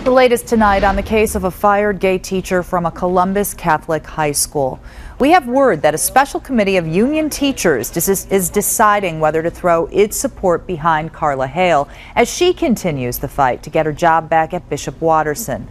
The latest tonight on the case of a fired gay teacher from a Columbus Catholic high school. We have word that a special committee of union teachers is deciding whether to throw its support behind Carla Hale as she continues the fight to get her job back at Bishop Watterson.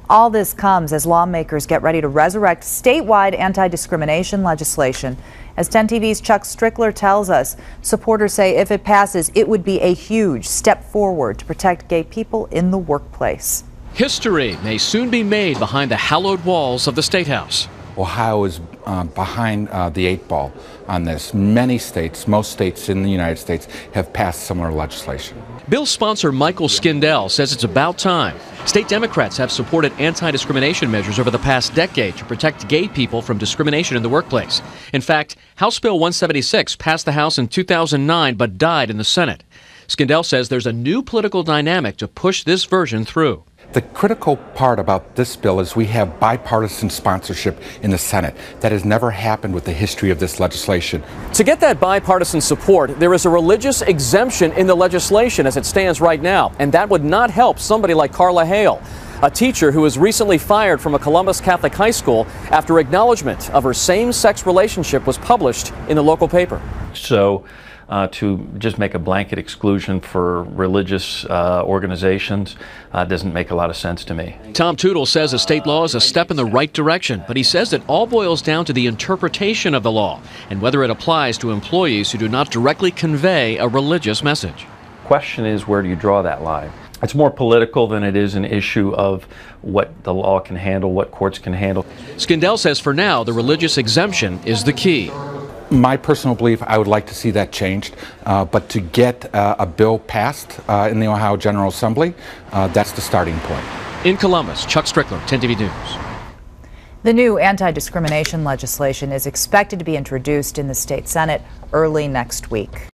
All this comes as lawmakers get ready to resurrect statewide anti-discrimination legislation. As 10 TV's Chuck Strickler tells us, supporters say if it passes, it would be a huge step forward to protect gay people in the workplace. History may soon be made behind the hallowed walls of the State House. Ohio is behind the 8 ball on this. Many states, most states in the United States, have passed similar legislation. Bill sponsor Michael Skindell says it's about time. State Democrats have supported anti-discrimination measures over the past decade to protect gay people from discrimination in the workplace. In fact, House Bill 176 passed the House in 2009 but died in the Senate. Skindell says there's a new political dynamic to push this version through. The critical part about this bill is we have bipartisan sponsorship in the Senate. That has never happened with the history of this legislation. To get that bipartisan support, there is a religious exemption in the legislation as it stands right now, and that would not help somebody like Carla Hale, a teacher who was recently fired from a Columbus Catholic high school after acknowledgement of her same-sex relationship was published in the local paper. So to just make a blanket exclusion for religious organizations doesn't make a lot of sense to me. Tom Tootle says a state law is a step in the right direction, but he says it all boils down to the interpretation of the law and whether it applies to employees who do not directly convey a religious message. Question is, where do you draw that line? It's more political than it is an issue of what the law can handle, what courts can handle. Skindell says for now, the religious exemption is the key. My personal belief, I would like to see that changed, but to get a bill passed in the Ohio General Assembly, that's the starting point. In Columbus, Chuck Strickler, 10 TV News. The new anti-discrimination legislation is expected to be introduced in the state Senate early next week.